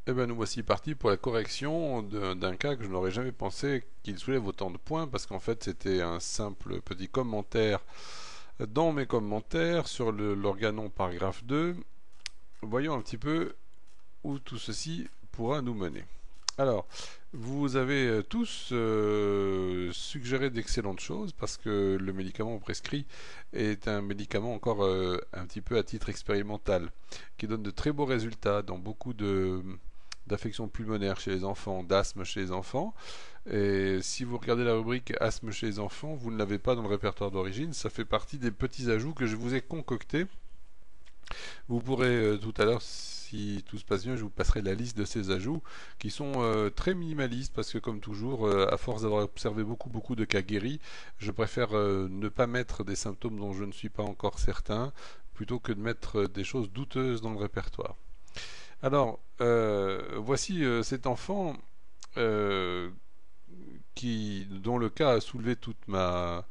Eh bien, nous voici partis pour la correction d'un cas que je n'aurais jamais pensé qu'il soulève autant de points, parce qu'en fait, c'était un simple petit commentaire dans mes commentaires sur l'organon paragraphe 2. Voyons un petit peu où tout ceci pourra nous mener. Alors, vous avez tous suggéré d'excellentes choses parce que le médicament prescrit est un médicament encore un petit peu à titre expérimental qui donne de très beaux résultats dans beaucoup d'affections pulmonaires chez les enfants, d'asthme chez les enfants. Et si vous regardez la rubrique asthme chez les enfants, vous ne l'avez pas dans le répertoire d'origine. Ça fait partie des petits ajouts que je vous ai concoctés. Vous pourrez tout à l'heure, si tout se passe bien, je vous passerai la liste de ces ajouts qui sont très minimalistes parce que comme toujours, à force d'avoir observé beaucoup de cas guéris, je préfère ne pas mettre des symptômes dont je ne suis pas encore certain plutôt que de mettre des choses douteuses dans le répertoire. Alors, voici cet enfant euh, dont le cas a soulevé toute ma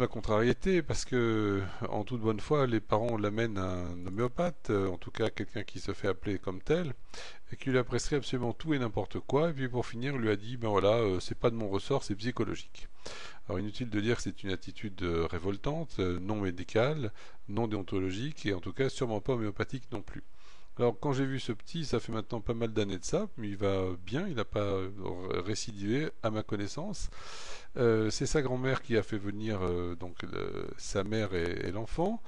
contrariété parce que, en toute bonne foi, les parents l'amènent à un homéopathe, en tout cas quelqu'un qui se fait appeler comme tel, et qui lui a prescrit absolument tout et n'importe quoi, et puis pour finir, lui a dit ben voilà, c'est pas de mon ressort, c'est psychologique. Alors inutile de dire que c'est une attitude révoltante, non médicale, non déontologique, et en tout cas sûrement pas homéopathique non plus. Alors quand j'ai vu ce petit, ça fait maintenant pas mal d'années de ça, mais il va bien, il n'a pas récidivé à ma connaissance. C'est sa grand-mère qui a fait venir sa mère et l'enfant,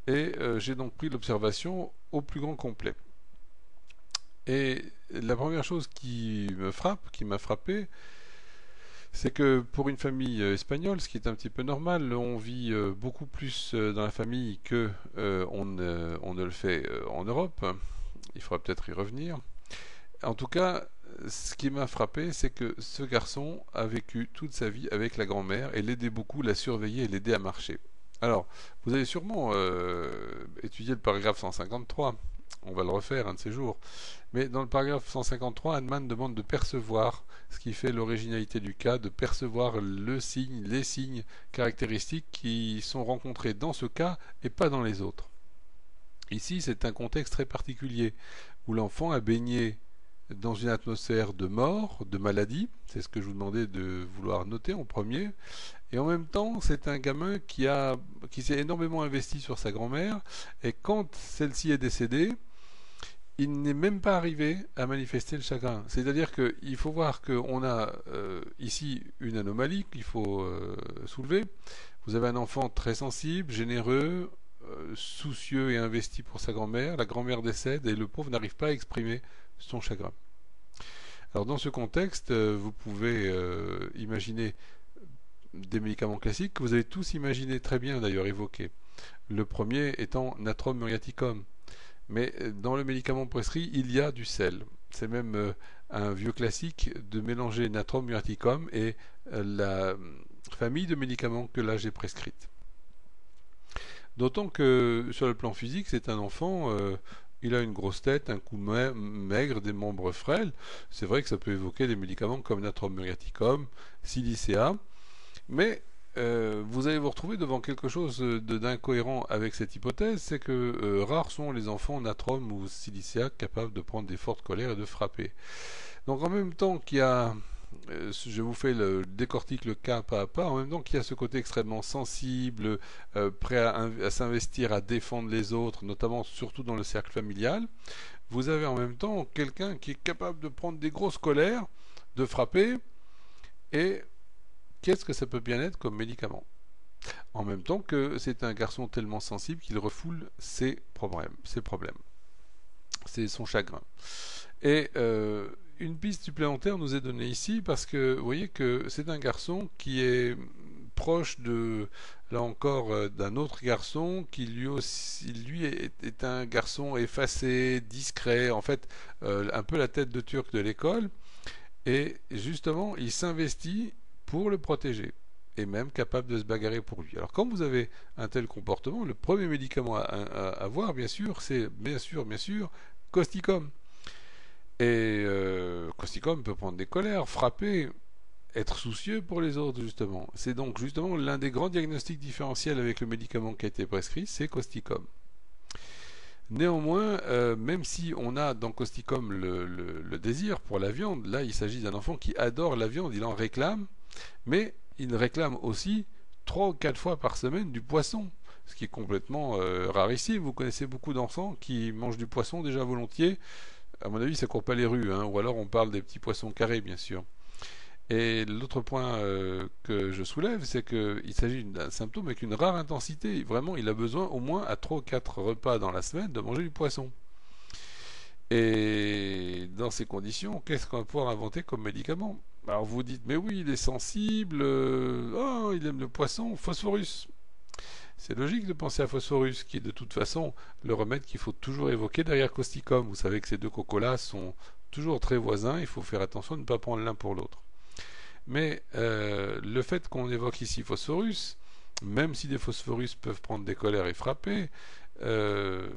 et j'ai donc pris l'observation au plus grand complet. Et la première chose qui m'a frappé, c'est que pour une famille espagnole, ce qui est un petit peu normal, on vit beaucoup plus dans la famille que on ne le fait en Europe. Il faudra peut-être y revenir. En tout cas, ce qui m'a frappé, c'est que ce garçon a vécu toute sa vie avec la grand-mère et l'aidait beaucoup, la surveillait et l'aidait à marcher. Alors, vous avez sûrement étudié le paragraphe 153. On va le refaire un de ces jours. Mais dans le paragraphe 153, Hahnemann demande de percevoir, ce qui fait l'originalité du cas, de percevoir les signes caractéristiques qui sont rencontrés dans ce cas et pas dans les autres. Ici, c'est un contexte très particulier où l'enfant a baigné dans une atmosphère de mort, de maladie, c'est ce que je vous demandais de vouloir noter en premier, et en même temps, c'est un gamin qui s'est énormément investi sur sa grand-mère, et quand celle-ci est décédée, il n'est même pas arrivé à manifester le chagrin. C'est-à-dire qu'il faut voir qu'on a ici une anomalie qu'il faut soulever. Vous avez un enfant très sensible, généreux, soucieux et investi pour sa grand-mère. La grand-mère décède et le pauvre n'arrive pas à exprimer son chagrin. Alors dans ce contexte, vous pouvez imaginer des médicaments classiques que vous avez tous imaginé très bien d'ailleurs évoqués. Le premier étant natrum muriaticum. Mais dans le médicament prescrit, il y a du sel. C'est même un vieux classique de mélanger natrum muriaticum et la famille de médicaments que là j'ai prescrite. D'autant que sur le plan physique, c'est un enfant, il a une grosse tête, un cou maigre, des membres frêles. C'est vrai que ça peut évoquer des médicaments comme natrum muriaticum, silicea, mais vous allez vous retrouver devant quelque chose d'incohérent avec cette hypothèse, c'est que rares sont les enfants natrum ou silicea capables de prendre des fortes colères et de frapper. Donc en même temps qu'il y a, je vous fais le décortique le cas pas à pas, en même temps qu'il y a ce côté extrêmement sensible, prêt à s'investir, à défendre les autres, notamment surtout dans le cercle familial, vous avez en même temps quelqu'un qui est capable de prendre des grosses colères, de frapper, et qu'est-ce que ça peut bien être comme médicament? En même temps que c'est un garçon tellement sensible qu'il refoule ses problèmes, c'est son chagrin. Et une piste supplémentaire nous est donnée ici parce que vous voyez que c'est un garçon qui est proche de, là encore, d'un autre garçon qui lui aussi, lui est un garçon effacé, discret, en fait, un peu la tête de turc de l'école. Et justement, il s'investit pour le protéger et même capable de se bagarrer pour lui. Alors quand vous avez un tel comportement, le premier médicament à avoir, bien sûr, c'est bien sûr, Causticum. Et Causticum peut prendre des colères, frapper, être soucieux pour les autres, justement. C'est donc justement l'un des grands diagnostics différentiels avec le médicament qui a été prescrit, c'est Causticum. Néanmoins, même si on a dans Causticum le désir pour la viande, là il s'agit d'un enfant qui adore la viande, il en réclame, mais il réclame aussi 3 ou 4 fois par semaine du poisson, ce qui est complètement rarissime. Vous connaissez beaucoup d'enfants qui mangent du poisson déjà volontiers. À mon avis, ça court pas les rues, hein, ou alors on parle des petits poissons carrés, bien sûr. Et l'autre point que je soulève, c'est qu'il s'agit d'un symptôme avec une rare intensité. Vraiment, il a besoin au moins à 3 ou 4 repas dans la semaine de manger du poisson. Et dans ces conditions, qu'est-ce qu'on va pouvoir inventer comme médicament? Alors vous dites, mais oui, il est sensible, oh, il aime le poisson, phosphorus. C'est logique de penser à phosphorus, qui est de toute façon le remède qu'il faut toujours évoquer derrière causticum. Vous savez que ces deux cocos-là sont toujours très voisins, il faut faire attention de ne pas prendre l'un pour l'autre. Mais le fait qu'on évoque ici phosphorus, même si des phosphorus peuvent prendre des colères et frapper, euh,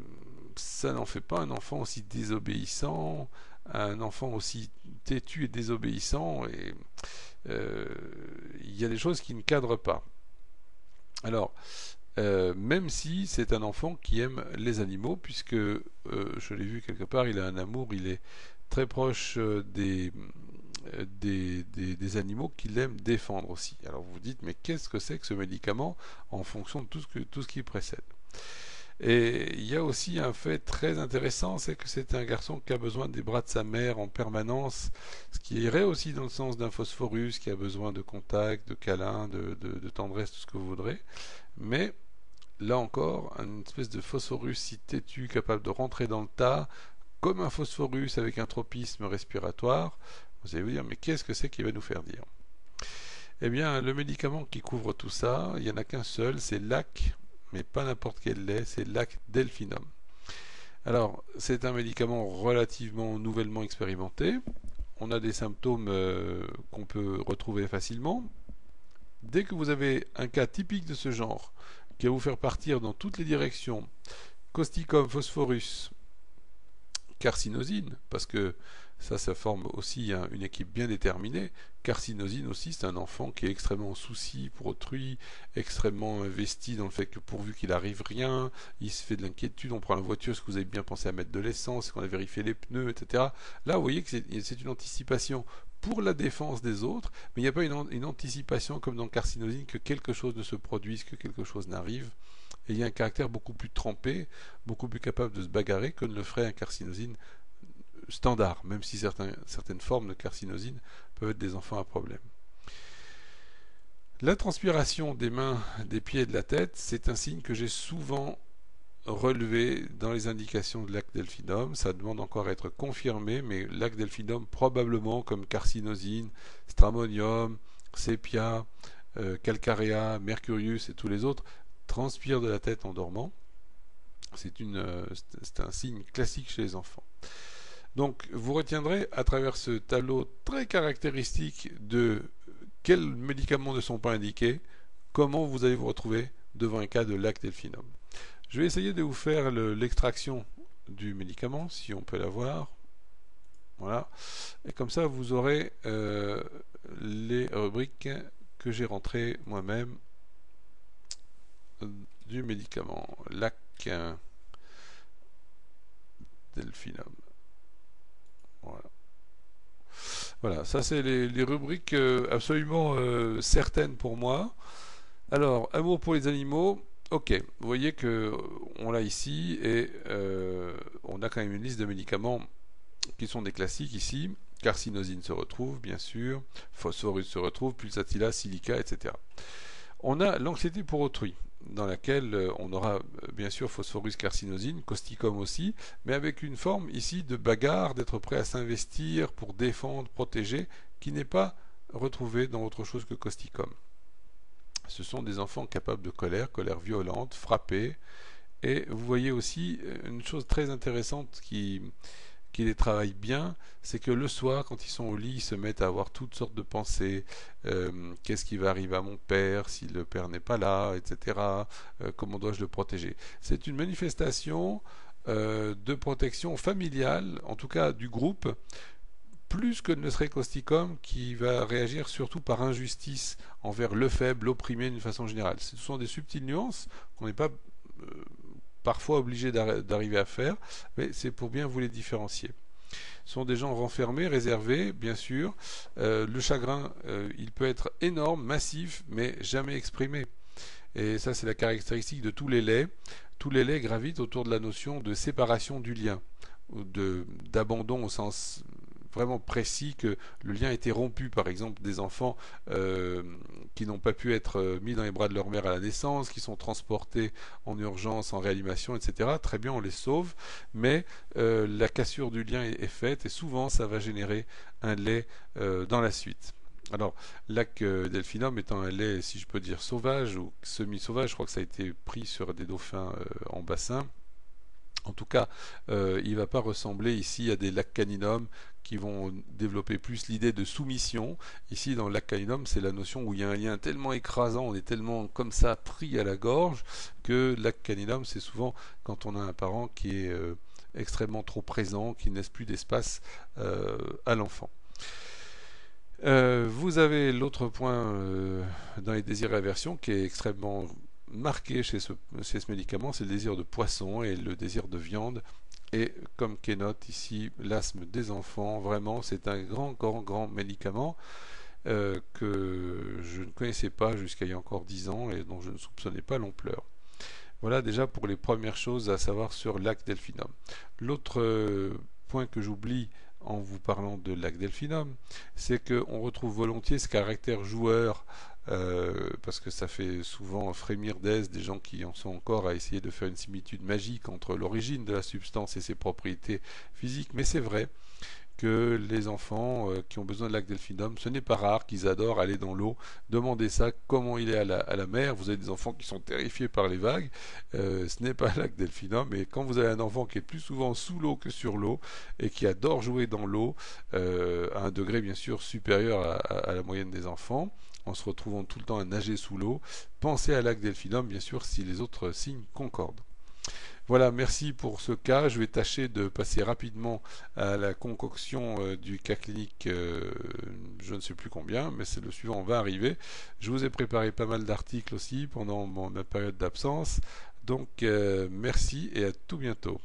ça n'en fait pas un enfant aussi désobéissant, un enfant aussi têtu et désobéissant, et euh, il y a des choses qui ne cadrent pas. Alors, même si c'est un enfant qui aime les animaux, puisque je l'ai vu quelque part, il a un amour, il est très proche des animaux qu'il aime défendre aussi. Alors vous vous dites, mais qu'est-ce que c'est que ce médicament en fonction de tout ce qui précède? Et il y a aussi un fait très intéressant, c'est que c'est un garçon qui a besoin des bras de sa mère en permanence, ce qui irait aussi dans le sens d'un phosphorus qui a besoin de contact, de câlin, de tendresse, tout ce que vous voudrez. Mais là encore, une espèce de phosphorus si têtu, capable de rentrer dans le tas, comme un phosphorus avec un tropisme respiratoire. Vous allez vous dire, mais qu'est-ce que c'est qui va nous faire dire? Eh bien, le médicament qui couvre tout ça, il n'y en a qu'un seul, c'est l'AC, mais pas n'importe quel lait, c'est l'AC delphinum. Alors, c'est un médicament relativement nouvellement expérimenté. On a des symptômes qu'on peut retrouver facilement. Dès que vous avez un cas typique de ce genre, qui va vous faire partir dans toutes les directions, causticum, phosphorus, carcinosine, parce que ça forme aussi une équipe bien déterminée. Carcinosine aussi, c'est un enfant qui est extrêmement en souci pour autrui, extrêmement investi dans le fait que pourvu qu'il arrive rien, il se fait de l'inquiétude, on prend la voiture, est-ce que vous avez bien pensé à mettre de l'essence, est-ce qu'on a vérifié les pneus, etc. Là, vous voyez que c'est une anticipation pour la défense des autres, mais il n'y a pas une anticipation comme dans Carcinosine que quelque chose ne se produise, que quelque chose n'arrive. Et il y a un caractère beaucoup plus trempé, beaucoup plus capable de se bagarrer que ne le ferait un carcinosine standard, même si certaines formes de carcinosine peuvent être des enfants à problème. La transpiration des mains, des pieds et de la tête, c'est un signe que j'ai souvent relevé dans les indications de l'acte delphinum. Ça demande encore à être confirmé, mais l'acte delphinum, probablement comme carcinosine, stramonium, sépia, calcarea, mercurius et tous les autres, transpirent de la tête en dormant. C'est un signe classique chez les enfants. Donc vous retiendrez à travers ce tableau très caractéristique de quels médicaments ne sont pas indiqués, comment vous allez vous retrouver devant un cas de lac delphinum. Je vais essayer de vous faire l'extraction du médicament, si on peut l'avoir. Voilà. Et comme ça, vous aurez les rubriques que j'ai rentrées moi-même du médicament lac delphinum. Voilà. Voilà, ça c'est les rubriques absolument certaines pour moi. Alors, amour pour les animaux. Ok, vous voyez que on l'a ici et on a quand même une liste de médicaments qui sont des classiques ici. Carcinosine se retrouve, bien sûr. Phosphorus se retrouve, pulsatilla, silica, etc. On a l'anxiété pour autrui, dans laquelle on aura bien sûr phosphorus, carcinosine, causticum aussi, mais avec une forme ici de bagarre, d'être prêt à s'investir pour défendre, protéger, qui n'est pas retrouvée dans autre chose que causticum. Ce sont des enfants capables de colère, colère violente, frappée, et vous voyez aussi une chose très intéressante qui les travaille bien, c'est que le soir, quand ils sont au lit, ils se mettent à avoir toutes sortes de pensées. Qu'est-ce qui va arriver à mon père si le père n'est pas là, etc. Comment dois-je le protéger? C'est une manifestation de protection familiale, en tout cas du groupe, plus que ne serait Causticum qui va réagir surtout par injustice envers le faible, l'opprimé d'une façon générale. Ce sont des subtiles nuances qu'on n'est pas parfois obligés d'arriver à faire, mais c'est pour bien vous les différencier. Ce sont des gens renfermés, réservés, bien sûr. Le chagrin, il peut être énorme, massif, mais jamais exprimé. Et ça, c'est la caractéristique de tous les laits. Tous les laits gravitent autour de la notion de séparation du lien, ou d'abandon au sens vraiment précis que le lien a été rompu. Par exemple, des enfants qui n'ont pas pu être mis dans les bras de leur mère à la naissance, qui sont transportés en urgence, en réanimation, etc. Très bien, on les sauve, mais la cassure du lien est faite et souvent ça va générer un lait dans la suite. Alors, lac delphinum étant un lait, si je peux dire, sauvage ou semi-sauvage, je crois que ça a été pris sur des dauphins en bassin. En tout cas, il ne va pas ressembler ici à des lacs caninum qui vont développer plus l'idée de soumission. Ici, dans le lac caninum, c'est la notion où il y a un lien tellement écrasant, on est tellement comme ça pris à la gorge, que lac caninum, c'est souvent quand on a un parent qui est extrêmement trop présent, qui ne laisse plus d'espace à l'enfant. Vous avez l'autre point dans les désirs et aversions qui est extrêmement marqué chez ce médicament, c'est le désir de poisson et le désir de viande. Et comme Kenote ici, l'asthme des enfants, vraiment, c'est un grand médicament que je ne connaissais pas jusqu'à il y a encore 10 ans et dont je ne soupçonnais pas l'ampleur. Voilà déjà pour les premières choses à savoir sur lac delphinum. L'autre point que j'oublie en vous parlant de lac delphinum, c'est qu'on retrouve volontiers ce caractère joueur, parce que ça fait souvent frémir d'aise des gens qui en sont encore à essayer de faire une similitude magique entre l'origine de la substance et ses propriétés physiques, mais c'est vrai que les enfants qui ont besoin de lac delphinum, ce n'est pas rare qu'ils adorent aller dans l'eau, demander ça, comment il est à la mer. Vous avez des enfants qui sont terrifiés par les vagues, ce n'est pas un lac delphinum, mais quand vous avez un enfant qui est plus souvent sous l'eau que sur l'eau et qui adore jouer dans l'eau, à un degré bien sûr supérieur à la moyenne des enfants, en se retrouvant tout le temps à nager sous l'eau, pensez à lac delphinum bien sûr si les autres signes concordent. Voilà, merci pour ce cas. Je vais tâcher de passer rapidement à la concoction du cas clinique, je ne sais plus combien, mais c'est le suivant, on va arriver. Je vous ai préparé pas mal d'articles aussi pendant ma période d'absence. Donc merci et à tout bientôt.